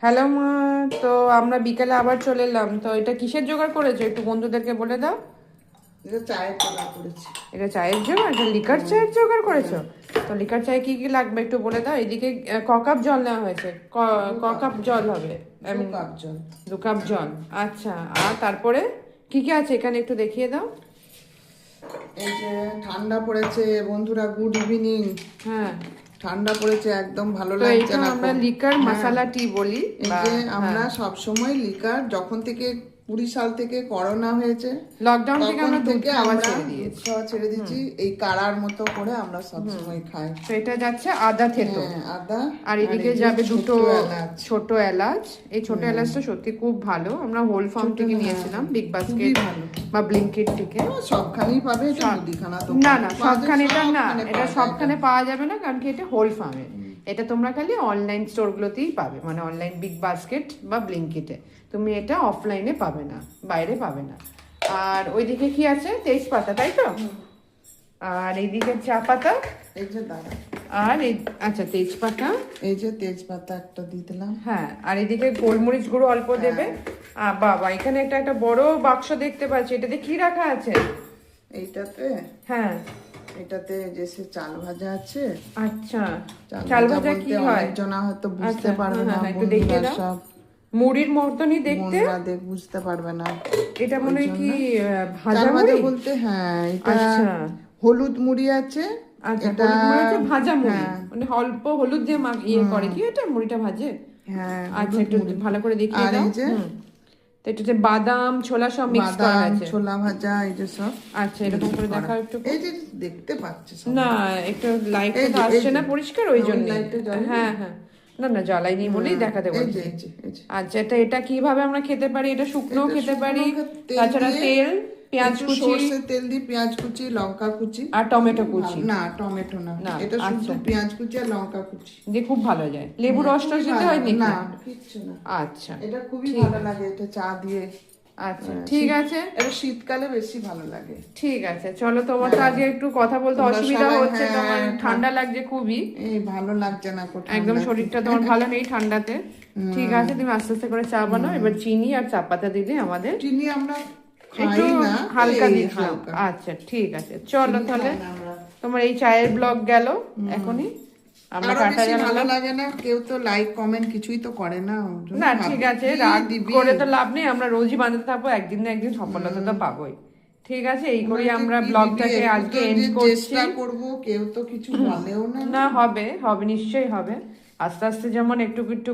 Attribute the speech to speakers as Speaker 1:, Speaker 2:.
Speaker 1: Hello মা। তো আমরা বিকেলে আবার চলে এলাম। তো এটা কিসের জোগাড় করেছো একটু বন্ধুদেরকে বলে দাও।
Speaker 2: এটা চায়ের জোগাড় করেছি।
Speaker 1: এটা চায়ের জোগাড়, এটা লিকার চায়ের জোগাড় করেছো? তো লিকার চায়ে কি কি লাগবে একটু বলে দাও। এদিকে ক কাপ জল নেওয়া হয়েছে? ক কাপ জল হবে?
Speaker 2: 2 কাপ জল।
Speaker 1: 2 কাপ জল, আচ্ছা। আর তারপরে কি কি আছে এখানে একটু দেখিয়ে দাও।
Speaker 2: এই যে ঠান্ডা পড়েছে বন্ধুরা, গুড ইভিনিং।
Speaker 1: হ্যাঁ,
Speaker 2: ঠান্ডা পড়েছে, একদম ভালো
Speaker 1: তো
Speaker 2: লাগছে
Speaker 1: এটা
Speaker 2: না।
Speaker 1: আমরা লিকার মশলা টি বলি।
Speaker 2: এই যে আমরা সব সময় লিকার, যখন থেকে 20 সাল থেকে করোনা হয়েছে,
Speaker 1: লকডাউন থেকে
Speaker 2: তখন
Speaker 1: আমরা দুধ
Speaker 2: থেকে
Speaker 1: খাওয়া
Speaker 2: আমরা
Speaker 1: ছেড়ে
Speaker 2: দুধ
Speaker 1: দিয়েছি।
Speaker 2: খাওয়া ছেড়ে দিচ্ছি। এই কাড়ার মতো করে আমরা সব সময় খাই।
Speaker 1: তো এটা যাচ্ছে আদা থেতো,
Speaker 2: হ্যাঁ, আদা।
Speaker 1: আর এদিকে
Speaker 2: এই যে
Speaker 1: যাবে
Speaker 2: ছোট
Speaker 1: দুটো
Speaker 2: এলাচ।
Speaker 1: ছোট এলাচ। এই ছোট এলাচটা সত্যি খুব ভালো, আমরা হোল ফার্ম থেকে নিয়েছিলাম, বিগ বাস্কেট বা ব্লিঙ্কিট থেকে।
Speaker 2: সবখানেই পাবে এটা, মুদিখানা তো
Speaker 1: না না, সবখানেটা না, এটা সবখানে পাওয়া যাবে না, কারণ কি এটা হোল ফার্মের। এটা তোমরা খালি অনলাইন স্টোরগুলোতেই পাবে, মানে অনলাইন বিগ বাস্কেট বা ব্লিঙ্কিটে। তুমি এটা অফলাইনে পাবে না, বাইরে পাবে না। আর ওইদিকে কি আছে? তেজপাতা, তাই তো? আর এইদিকে চা পাতা।
Speaker 2: এই যে দাঁড়া,
Speaker 1: আর এই আচ্ছা তেজপাতা,
Speaker 2: এই যে তেজপাতা একটা দিয়ে দিলাম।
Speaker 1: হ্যাঁ। আর এদিকে গোলমরিচ গুঁড়ো অল্প দেবে। বাবা, এখানে একটা বড় বাক্স দেখতে পাচ্ছি, এটাতে কি রাখা আছে?
Speaker 2: এইটাতে,
Speaker 1: হ্যাঁ,
Speaker 2: এটাতে যে সে চাল ভাজা আছে।
Speaker 1: আচ্ছা, চাল ভাজা কি হয়?
Speaker 2: অনেকজনা হয়তো বুঝতে
Speaker 1: আচ্ছা,
Speaker 2: পারবে না,
Speaker 1: একটু দেখিয়ে
Speaker 2: বন্ধুরা
Speaker 1: দাও।
Speaker 2: সব
Speaker 1: মুড়ির মতনই দেখতে।
Speaker 2: বন্ধুরা বুঝতে পারবে না।
Speaker 1: এটা মনে হয় কি ভাজা
Speaker 2: চাল ভাজা
Speaker 1: মুড়ি
Speaker 2: বলতে, হ্যাঁ এটা
Speaker 1: আচ্ছা
Speaker 2: হলুদ মুড়ি আছে।
Speaker 1: আচ্ছা,
Speaker 2: এটা
Speaker 1: হলুদ মুড়ি হচ্ছে ভাজা মুড়ি,
Speaker 2: হ্যাঁ।
Speaker 1: মানে অল্প হলুদ দিয়ে ইয়ে করে কি এটা মুড়িটা ভাজে।
Speaker 2: হ্যাঁ,
Speaker 1: আচ্ছা,
Speaker 2: হলুদ
Speaker 1: একটু
Speaker 2: মুড়ি।
Speaker 1: ভালো করে দেখিয়ে
Speaker 2: আর
Speaker 1: দাও।
Speaker 2: এই যে
Speaker 1: তো এটা যে বাদাম ছোলা সব মিক্স করা
Speaker 2: বাদাম
Speaker 1: আছে।
Speaker 2: ছোলা ভাজা, এই যে সব।
Speaker 1: আচ্ছা, এরকম করে দেখাও একটু।
Speaker 2: এই যে দেখতে পাচ্ছি সব।
Speaker 1: না, একটু লাইট
Speaker 2: এই
Speaker 1: তো
Speaker 2: যে,
Speaker 1: আসছে
Speaker 2: এই
Speaker 1: না
Speaker 2: যে।
Speaker 1: পরিষ্কার, ওই জন্য।
Speaker 2: লাইটটা জ্বালিয়ে
Speaker 1: হ্যাঁ হ্যাঁ, না না জ্বালাইনি বলেই দেখাতে
Speaker 2: এই
Speaker 1: বলছি।
Speaker 2: যে, এই যে, এই যে।
Speaker 1: আচ্ছা, এটা কিভাবে আমরা খেতে পারি? এটা শুকনো
Speaker 2: এটা
Speaker 1: খেতে
Speaker 2: শুকনো
Speaker 1: পারি,
Speaker 2: তেল
Speaker 1: তাছাড়া
Speaker 2: দিয়ে,
Speaker 1: তেল, পেঁয়াজ
Speaker 2: একটু
Speaker 1: কুচি
Speaker 2: সর্ষের তেল দিয়ে পেঁয়াজ কুচি, লঙ্কা কুচি
Speaker 1: আর টমেটো কুচি।
Speaker 2: না, টমেটো না,
Speaker 1: না,
Speaker 2: এটা শুধু
Speaker 1: আচ্ছা।
Speaker 2: পেঁয়াজ কুচি আর লঙ্কা কুচি
Speaker 1: দিয়ে খুব ভালো যায়। লেবু রস টস দিতে হয় নাকি?
Speaker 2: না, কিচ্ছু না।
Speaker 1: আচ্ছা
Speaker 2: এটা খুবই ভালো লাগে, এটা চা দিয়ে।
Speaker 1: আচ্ছা, ঠিক আছে।
Speaker 2: এটা শীতকালে বেশি ভালো লাগে।
Speaker 1: ঠিক আছে, চলো। তোমার তো আজকে একটু কথা বলতে
Speaker 2: তোমরা
Speaker 1: অসুবিধা
Speaker 2: সবাই,
Speaker 1: হচ্ছে,
Speaker 2: হ্যাঁ,
Speaker 1: তোমার ঠান্ডা লাগছে খুবই।
Speaker 2: এই ভালো লাগছে না কো
Speaker 1: একদম
Speaker 2: ঠান্ডা।
Speaker 1: শরীরটা তোমার ভালো নেই ঠান্ডাতে। ঠিক আছে, তুমি আস্তে আস্তে করে চা বানাও। এবার চিনি আর চা পাতা দিলে আমাদের
Speaker 2: চিনি আমরা
Speaker 1: একটু
Speaker 2: খাই না,
Speaker 1: হালকা
Speaker 2: এই
Speaker 1: দিচ্ছিলাম।
Speaker 2: হালকা।
Speaker 1: আচ্ছা, ঠিক আছে, চলো
Speaker 2: চিনি
Speaker 1: তাহলে।
Speaker 2: খাই না আমরা।
Speaker 1: তোমার এই চায়ের ব্লগ গেল এখনই, আমরা
Speaker 2: আরো
Speaker 1: টাটা
Speaker 2: বেশি ভালো
Speaker 1: জানালাম।
Speaker 2: লাগে না, কেউ তো লাইক কমেন্ট কিছুই তো করে না। ওর জন্য
Speaker 1: না,
Speaker 2: ভাবি
Speaker 1: ঠিক আছে,
Speaker 2: কি
Speaker 1: রাগ
Speaker 2: দিবি।
Speaker 1: করে তো লাভ নেই, আমরা রোজই বানাতে থাকবো, একদিন না একদিন সফলতা তো পাবোই। ঠিক আছে, এই করেই আমরা
Speaker 2: কি
Speaker 1: ব্লগটাকে
Speaker 2: দিবি, একটু
Speaker 1: আজকে
Speaker 2: তো
Speaker 1: এন্ড
Speaker 2: যে
Speaker 1: করছি।
Speaker 2: চেষ্টা করবো, কেউ তো কিছু বলেও না।
Speaker 1: না, হবে হবে, নিশ্চয়ই হবে। আস্তে আস্তে যেমন একটু একটু